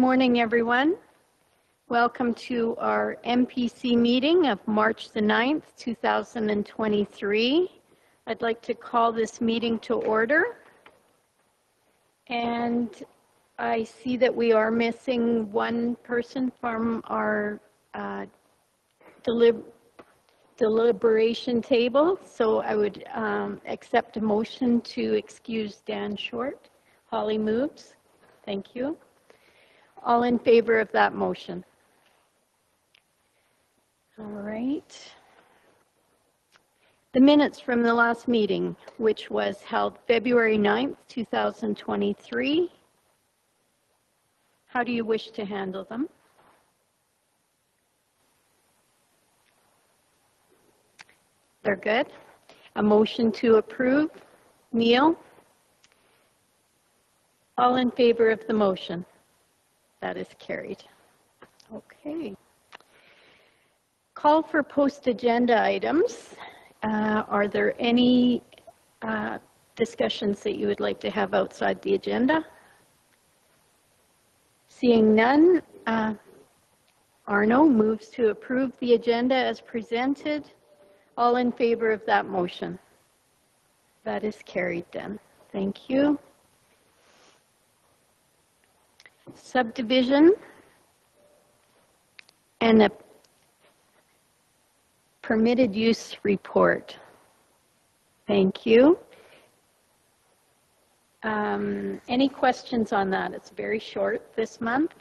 Morning, everyone. Welcome to our MPC meeting of March the 9th, 2023. I'd like to call this meeting to order. And I see that we are missing one person from our deliberation table. So I would accept a motion to excuse Dan Short. Holly moves. Thank you. All in favor of that motion? All right. The minutes from the last meeting, which was held February 9th, 2023. How do you wish to handle them? They're good. A motion to approve. Neil? All in favor of the motion? That is carried. Okay. Call for post-agenda items. Are there any discussions that you would like to have outside the agenda? Seeing none, Arno moves to approve the agenda as presented. All in favor of that motion? That is carried then. Thank you. Subdivision and a permitted use report. Thank you. Any questions on that? It's very short this month.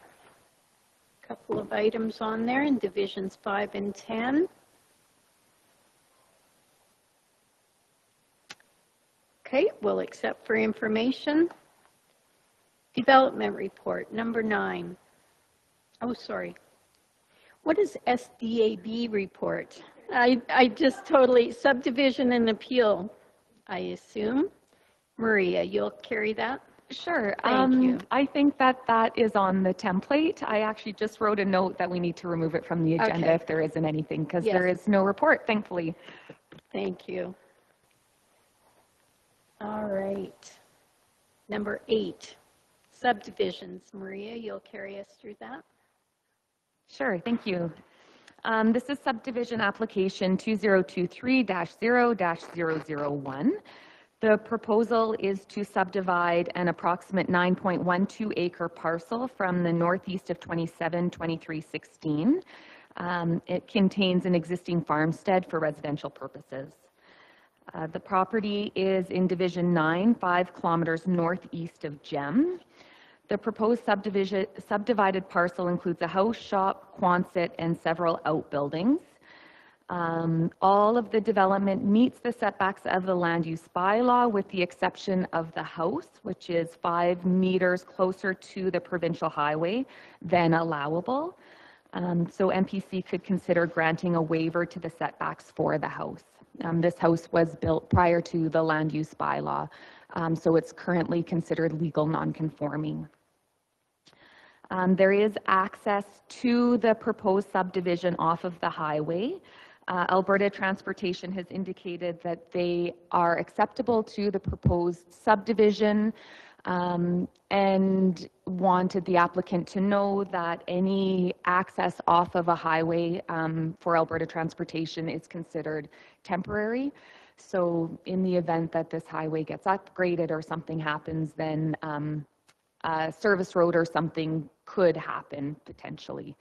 A couple of items on there in divisions 5 and 10. Okay, we'll accept for information. Development report, number 9. Oh, sorry. What is SDAB report? I just totally, subdivision and appeal, I assume. Maria, you'll carry that? Sure. Thank you. I think that is on the template. I actually just wrote a note that we need to remove it from the agenda if there isn't anything, because there is no report, thankfully. Thank you. All right. Number 8. Subdivisions. Maria, you'll carry us through that? Sure, thank you. This is subdivision application 2023-0-001. The proposal is to subdivide an approximate 9.12 acre parcel from the northeast of 272316. It contains an existing farmstead for residential purposes. The property is in Division 9, 5 kilometers northeast of GEM. The proposed subdivided parcel includes a house, shop, Quonset, and several outbuildings. All of the development meets the setbacks of the land use bylaw with the exception of the house, which is 5 meters closer to the provincial highway than allowable. So MPC could consider granting a waiver to the setbacks for the house. This house was built prior to the land use bylaw, so it's currently considered legal non-conforming. There is access to the proposed subdivision off of the highway. Alberta Transportation has indicated that they are acceptable to the proposed subdivision and wanted the applicant to know that any access off of a highway for Alberta Transportation is considered temporary. So in the event that this highway gets upgraded or something happens, then a service road or something could happen potentially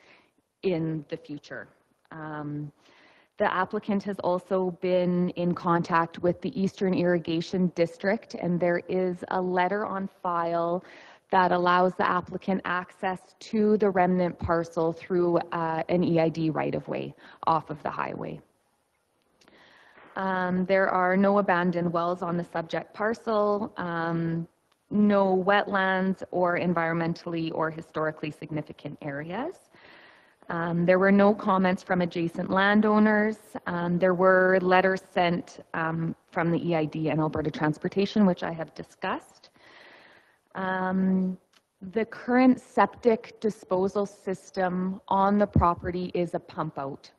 in the future. The applicant has also been in contact with the Eastern Irrigation District, and there is a letter on file that allows the applicant access to the remnant parcel through an EID right-of-way off of the highway. There are no abandoned wells on the subject parcel, no wetlands or environmentally or historically significant areas. There were no comments from adjacent landowners. There were letters sent from the EID and Alberta Transportation, which I have discussed. The current septic disposal system on the property is a pump out.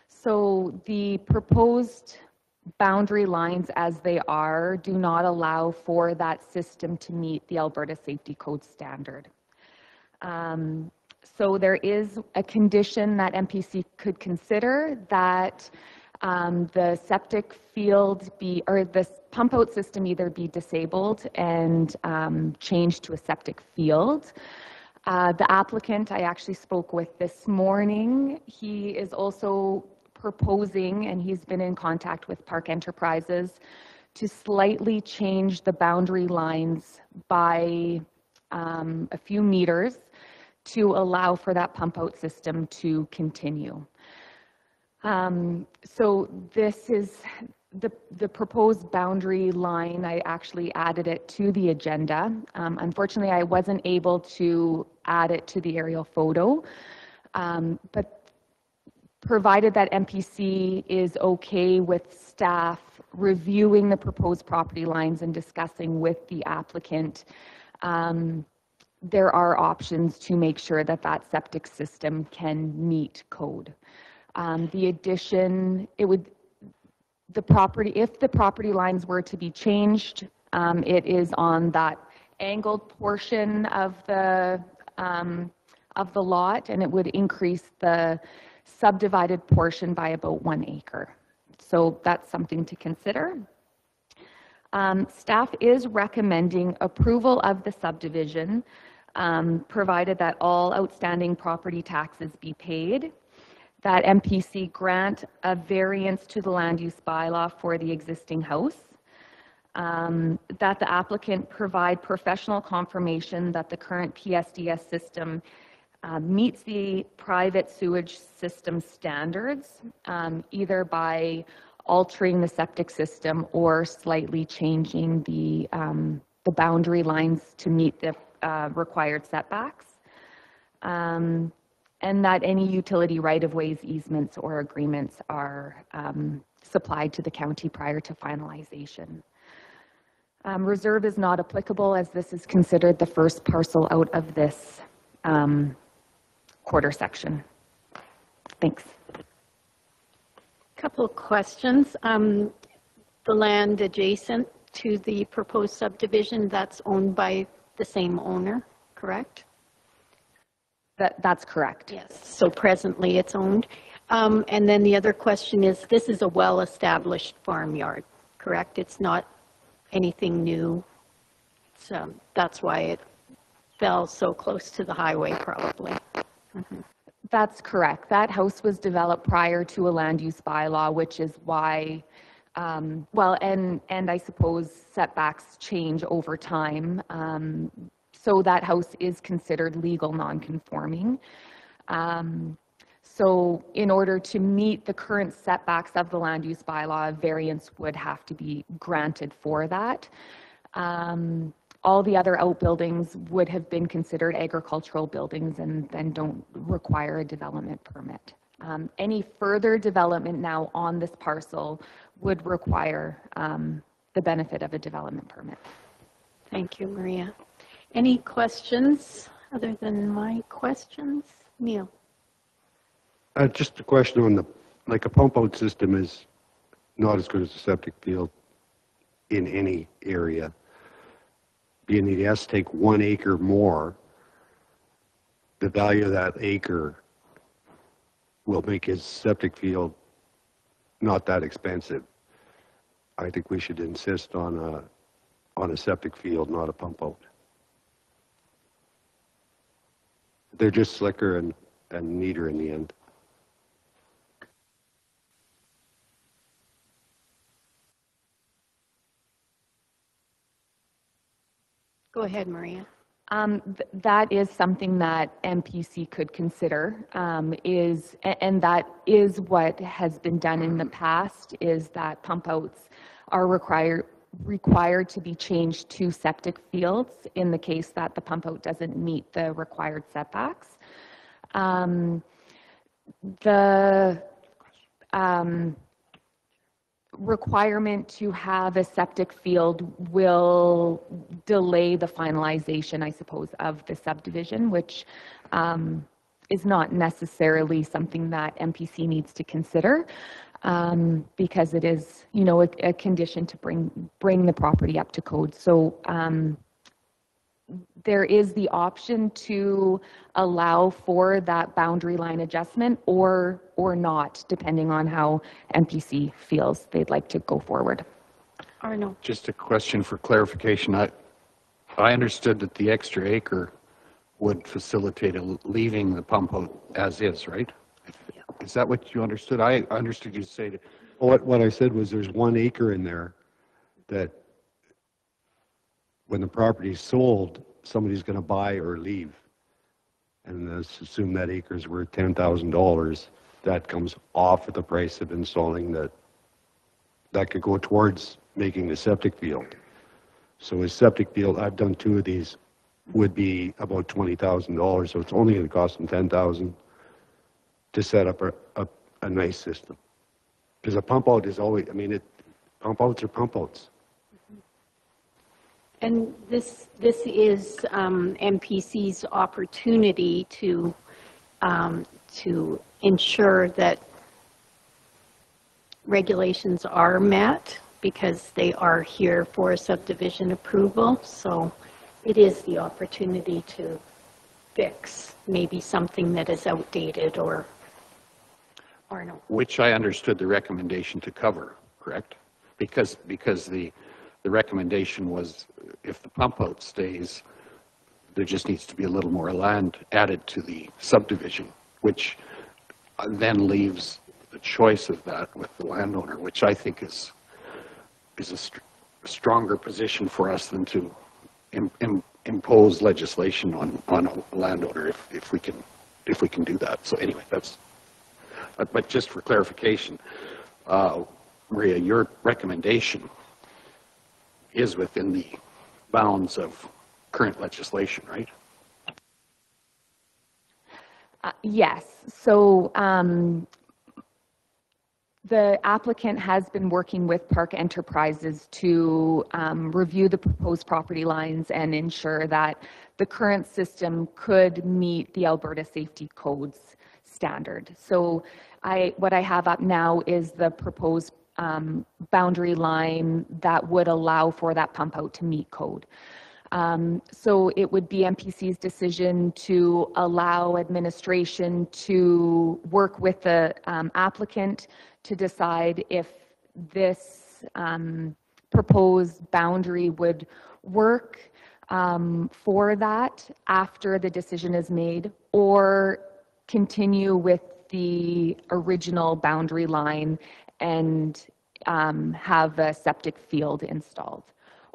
So the proposed boundary lines as they are do not allow for that system to meet the Alberta Safety Code standard. So there is a condition that MPC could consider that the septic field be, or the pump out system either be disabled and changed to a septic field. The applicant I actually spoke with this morning, he is also proposing, and he's been in contact with Park Enterprises, to slightly change the boundary lines by a few meters to allow for that pump out system to continue. So this is the proposed boundary line. I actually added it to the agenda. Unfortunately, I wasn't able to add it to the aerial photo, but provided that MPC is okay with staff reviewing the proposed property lines and discussing with the applicant, there are options to make sure that that septic system can meet code. The addition, if the property lines were to be changed, it is on that angled portion of the lot, and it would increase the subdivided portion by about 1 acre. So that's something to consider. Staff is recommending approval of the subdivision, provided that all outstanding property taxes be paid, that MPC grant a variance to the land use bylaw for the existing house, that the applicant provide professional confirmation that the current PSDS system meets the private sewage system standards, either by altering the septic system or slightly changing the boundary lines to meet the required setbacks, and that any utility right-of-ways, easements, or agreements are supplied to the county prior to finalization. Reserve is not applicable as this is considered the first parcel out of this quarter section. Thanks. Couple of questions. The land adjacent to the proposed subdivision, that's owned by the same owner, correct? That's correct. Yes. So presently it's owned. And then the other question is, this is a well-established farmyard, correct? It's not anything new. It's, that's why it fell so close to the highway, probably. Mm-hmm. That's correct. That house was developed prior to a land use bylaw, which is why, well, and I suppose setbacks change over time. So that house is considered legal non-conforming. So in order to meet the current setbacks of the land use bylaw, a variance would have to be granted for that. All the other outbuildings would have been considered agricultural buildings and then don't require a development permit. Any further development now on this parcel would require the benefit of a development permit. Thank you, Maria. Any questions other than my questions? Neil? Just a question on like a pump out system is not as good as a septic field in any area. Being that he has to take 1 acre more, the value of that acre will make his septic field not that expensive. I think we should insist on a septic field, not a pump out. They're just slicker and neater in the end. Go ahead, Maria. That is something that MPC could consider, and that is what has been done in the past, is that pump outs are required to be changed to septic fields in the case that the pump out doesn't meet the required setbacks. The requirement to have a septic field will delay the finalization, I suppose, of the subdivision, which is not necessarily something that MPC needs to consider, because it is, you know, a condition to bring the property up to code. So there is the option to allow for that boundary line adjustment or not, depending on how MPC feels they'd like to go forward. Arno. Just a question for clarification. I understood that the extra acre would facilitate leaving the pump out as is, right? Is that what you understood? I understood you say that. What I said was there's 1 acre in there that when the property's sold, somebody's going to buy or leave. And let's assume that acre is worth $10,000. That comes off of the price of installing that could go towards making the septic field. So a septic field, I've done 2 of these, would be about $20,000. So it's only going to cost them $10,000 to set up a nice system. Because a pump out is always, I mean, pump outs are pump outs. And this is MPC's opportunity to ensure that regulations are met, because they are here for subdivision approval. So it is the opportunity to fix maybe something that is outdated or no. Which I understood the recommendation to cover, correct? Because the recommendation was if the pump out stays, there just needs to be a little more land added to the subdivision, which then leaves the choice of that with the landowner, which I think is a stronger position for us than to impose legislation on a landowner if we can do that. So anyway, but just for clarification, Maria, your recommendation is within the bounds of current legislation, right? Yes. So the applicant has been working with Park Enterprises to review the proposed property lines and ensure that the current system could meet the Alberta Safety Code's standard. So what I have up now is the proposed boundary line that would allow for that pump out to meet code. So it would be MPC's decision to allow administration to work with the applicant to decide if this proposed boundary would work for that after the decision is made, or continue with the original boundary line and have a septic field installed,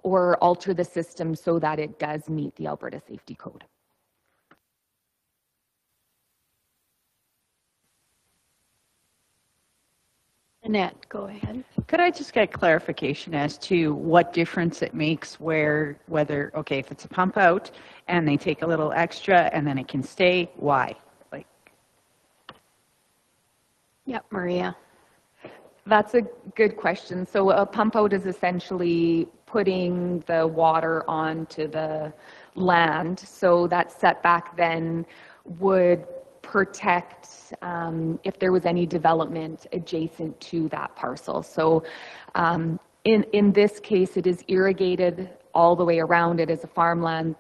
or alter the system so that it does meet the Alberta Safety Code. Annette, go ahead. Could I just get clarification as to what difference it makes whether, okay, if it's a pump out and they take a little extra and then it can stay, why? Like. Yep, Maria. That's a good question. So a pump out is essentially putting the water onto the land. So that setback then would protect if there was any development adjacent to that parcel. So in this case, it is irrigated all the way around. It is a farmland.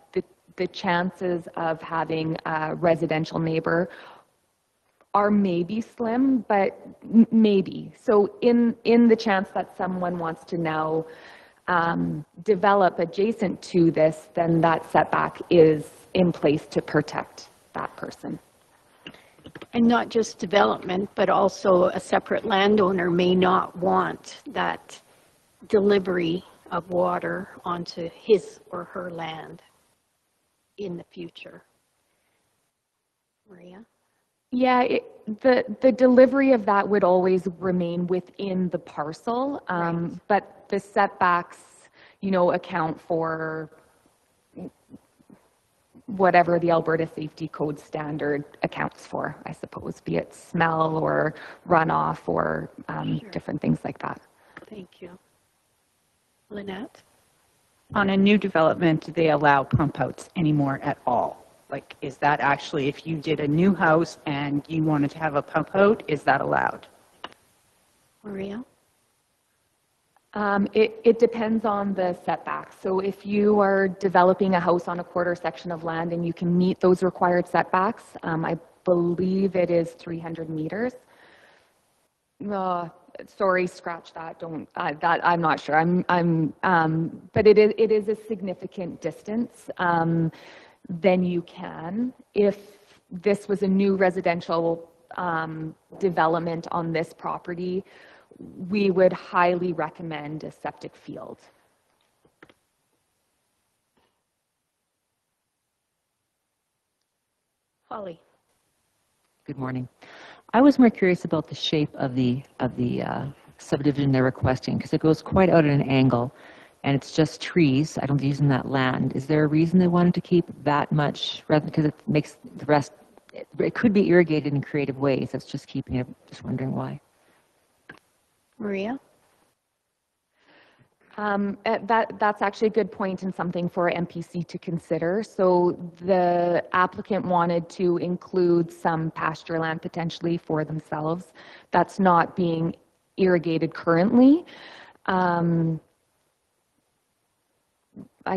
The chances of having a residential neighbor are maybe slim, but maybe. So in the chance that someone wants to now develop adjacent to this, then that setback is in place to protect that person. And not just development, but also a separate landowner may not want that delivery of water onto his or her land in the future. Maria? Yeah, the delivery of that would always remain within the parcel, Right. but the setbacks, account for whatever the Alberta Safety Code standard accounts for, I suppose, be it smell or runoff or Sure. different things like that. Thank you. Lynette? On a new development, do they allow pump outs anymore at all? Like, is that actually, if you did a new house and you wanted to have a pump out, is that allowed? Maria? It depends on the setbacks. So if you are developing a house on a quarter section of land and you can meet those required setbacks, I believe it is 300 meters. Sorry, scratch that. Don't that. I'm not sure. But it is a significant distance. Then you can, if this was a new residential development on this property, we would highly recommend a septic field. Holly. Good morning. I was more curious about the shape of the subdivision they're requesting, because it goes quite out at an angle, and it's just trees. I don't think using that land. Is there a reason they wanted to keep that much, rather because it makes the rest? It could be irrigated in creative ways. That's just keeping it. Just wondering why. Maria? That's actually a good point and something for MPC to consider. So the applicant wanted to include some pasture land potentially for themselves. That's not being irrigated currently. I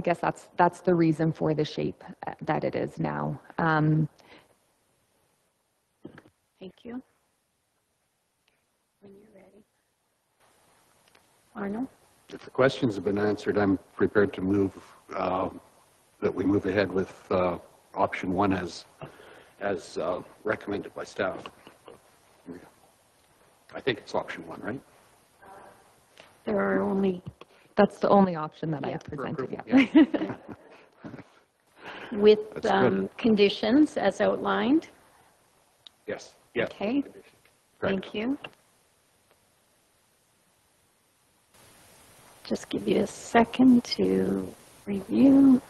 guess that's the reason for the shape that it is now. Thank you. When you're ready. Arnold? If the questions have been answered, I'm prepared to move, that we move ahead with option 1 as recommended by staff. I think it's option 1, right? There are only, That's the only option that I Yeah. presented. For Yeah. approval, with That's good. conditions as outlined. Yes. Yeah. Okay. Correct. Thank you. Just give you a second to review.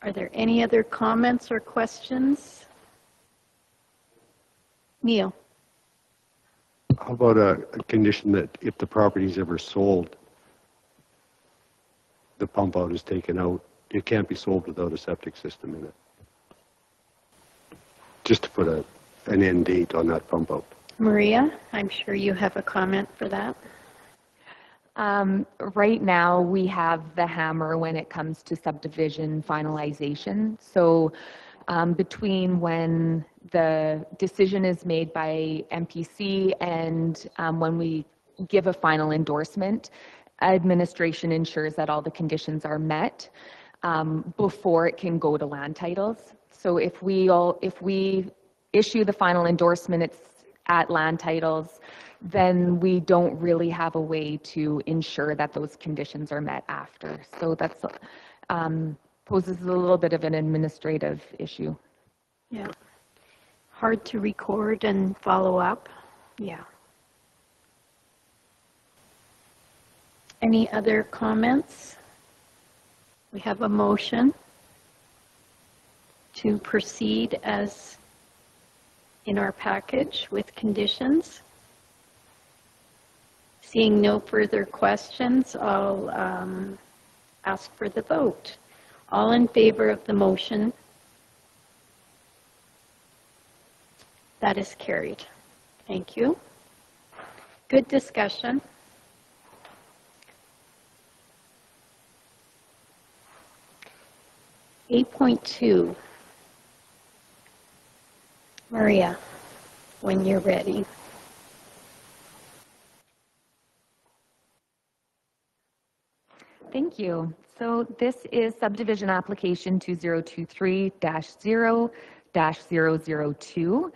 Are there any other comments or questions? Neil? How about a condition that if the property is ever sold, the pump out is taken out? It can't be sold without a septic system in it. Just to put an end date on that pump out. Maria, I'm sure you have a comment for that. Right now, we have the hammer when it comes to subdivision finalization. So between when the decision is made by MPC and when we give a final endorsement, administration ensures that all the conditions are met before it can go to land titles. So if we issue the final endorsement, it's at land titles, then we don't really have a way to ensure that those conditions are met after. So that's poses a little bit of an administrative issue. Yeah. Hard to record and follow up. Yeah. Any other comments? We have a motion to proceed as in our package with conditions. Seeing no further questions, I'll ask for the vote. All in favor of the motion? That is carried. Thank you. Good discussion. (8.2). Maria, when you're ready. Thank you. So this is subdivision application 2023-0-002.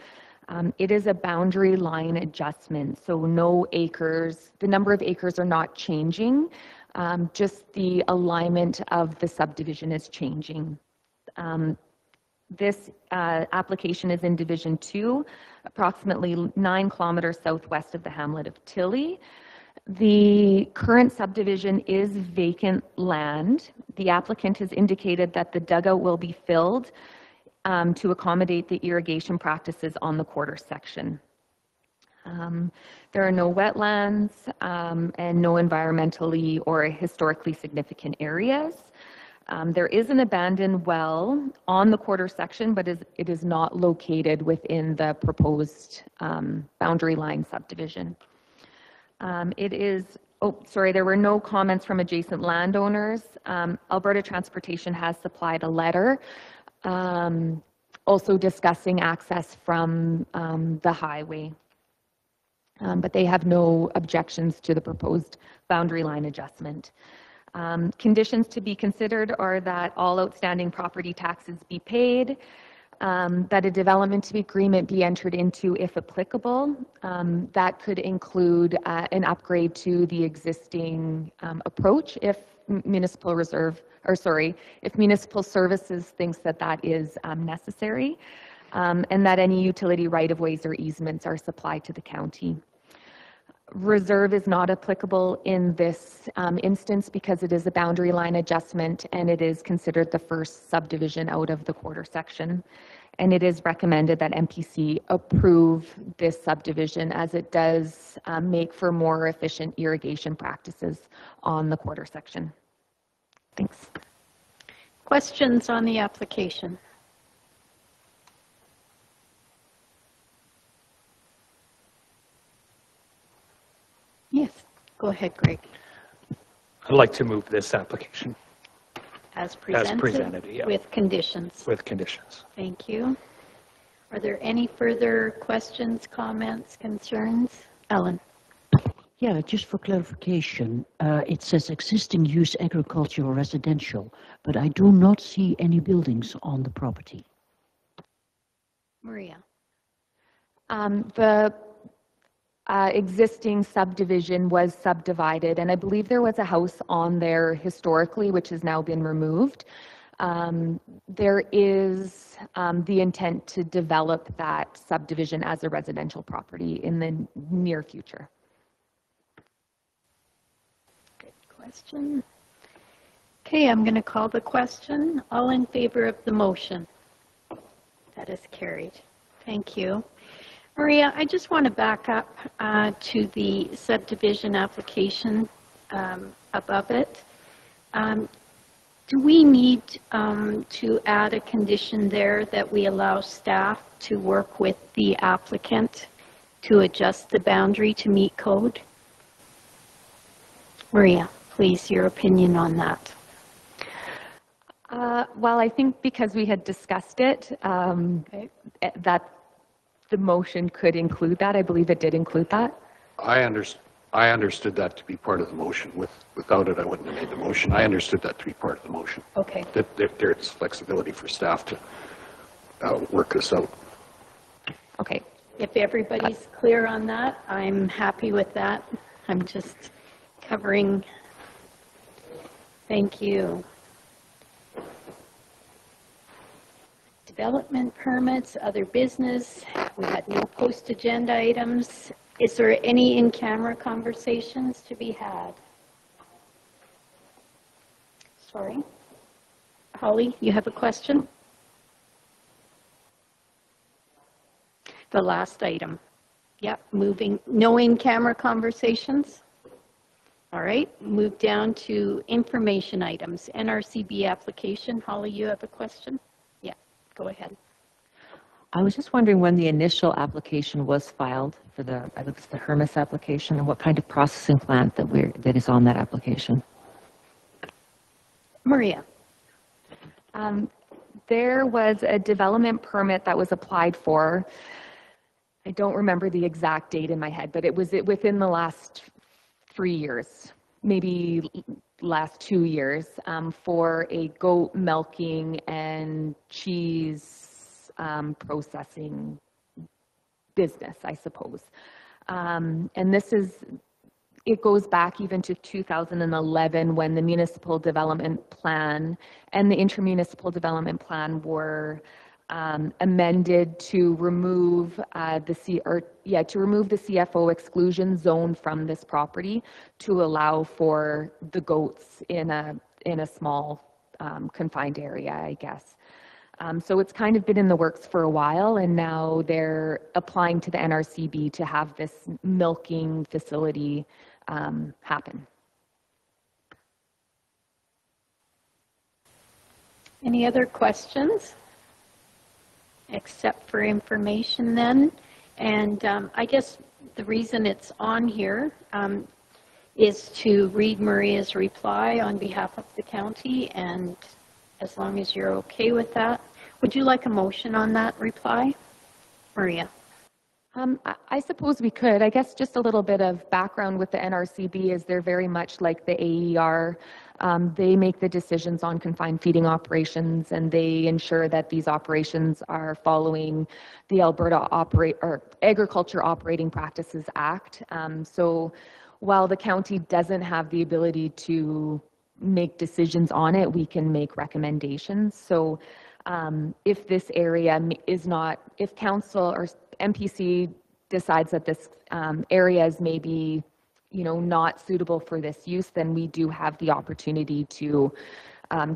It is a boundary line adjustment, so no acres, the number of acres are not changing, just the alignment of the subdivision is changing. This application is in Division 2, approximately 9 kilometers southwest of the hamlet of Tilly. The current subdivision is vacant land. The applicant has indicated that the dugout will be filled to accommodate the irrigation practices on the quarter section. There are no wetlands and no environmentally or historically significant areas. There is an abandoned well on the quarter section, but it is not located within the proposed boundary line subdivision. There were no comments from adjacent landowners. Alberta Transportation has supplied a letter also discussing access from the highway. But they have no objections to the proposed boundary line adjustment. Conditions to be considered are that all outstanding property taxes be paid, that a development agreement be entered into if applicable. That could include an upgrade to the existing approach if municipal services thinks that that is necessary, and that any utility right-of-ways or easements are supplied to the county. Reserve is not applicable in this instance because it is a boundary line adjustment and it is considered the first subdivision out of the quarter section. And it is recommended that MPC approve this subdivision as it does make for more efficient irrigation practices on the quarter section. Thanks. Questions on the application? Yes, go ahead, Greg. I'd like to move this application As presented? yeah. With conditions. With conditions. Thank you. Are there any further questions, comments, concerns? Ellen? Yeah, just for clarification, it says existing use agricultural residential, but I do not see any buildings on the property. Maria? The existing subdivision was subdivided, and I believe there was a house on there historically, which has now been removed. There is the intent to develop that subdivision as a residential property in the near future. Good question. Okay, I'm going to call the question. All in favor of the motion? That is carried. Thank you. Maria, I just want to back up to the subdivision application above it. Do we need to add a condition there that we allow staff to work with the applicant to adjust the boundary to meet code? Maria, please, your opinion on that. Well, I think because we had discussed it, that the motion could include that. I believe it did include that. I understood that to be part of the motion. Without it, I wouldn't have made the motion. I understood that to be part of the motion. Okay. That there's flexibility for staff to work this out. Okay. If everybody's clear on that, I'm happy with that. I'm just covering. Thank you. Development permits, other business. We had no post-agenda items. Is there any in-camera conversations to be had? Sorry. Holly, you have a question? The last item. Yep, moving. No in-camera conversations? All right, move down to information items. NRCB application. Holly, you have a question? Yeah, go ahead. I was just wondering when the initial application was filed for I think it's the Hermes application, and what kind of processing plant that is on that application. Maria. There was a development permit that was applied for. I don't remember the exact date in my head, but it was within the last 3 years, maybe last 2 years, for a goat milking and cheese processing business, I suppose. And it goes back even to 2011 when the municipal development plan and the intermunicipal development plan were amended to remove the CFO exclusion zone from this property to allow for the goats in a small confined area, I guess. So it's kind of been in the works for a while, and now they're applying to the NRCB to have this milking facility happen. Any other questions? Except for information then. And I guess the reason it's on here is to read Maria's reply on behalf of the county, and as long as you're okay with that. Would you like a motion on that reply, Maria? I suppose we could. I guess just a little bit of background with the NRCB is they're very much like the AER. They make the decisions on confined feeding operations, and they ensure that these operations are following the Alberta Agriculture Operating Practices Act. So while the county doesn't have the ability to make decisions on it, we can make recommendations. So if this area is not, if council or MPC decides that this area is maybe, not suitable for this use, then we do have the opportunity to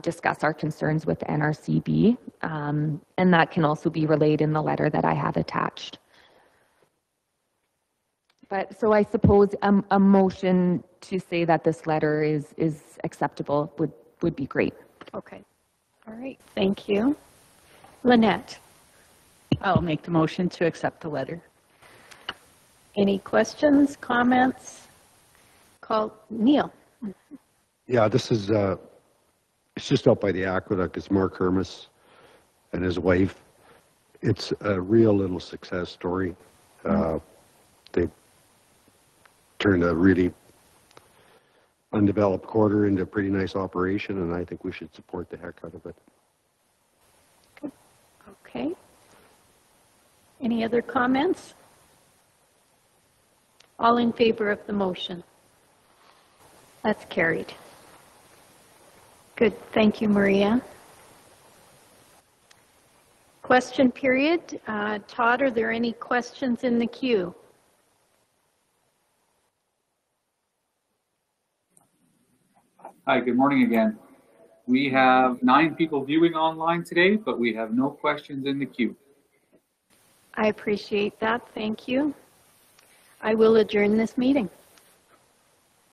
discuss our concerns with the NRCB, and that can also be relayed in the letter that I have attached. But so I suppose a motion to say that this letter is acceptable would be great. Okay. All right. Thank you. Lynette, I'll make the motion to accept the letter. any questions, comments? Call Neil. Yeah, this is, it's just out by the aqueduct. It's Mark Hermes and his wife. It's a real little success story. They turned a really undeveloped quarter into a pretty nice operation, and I think we should support the heck out of it. Okay. Any other comments? All in favor of the motion? That's carried. Good. Thank you, Maria. Question period. Todd, are there any questions in the queue? Hi, good morning again. We have 9 people viewing online today, but we have no questions in the queue. I appreciate that. Thank you. I will adjourn this meeting.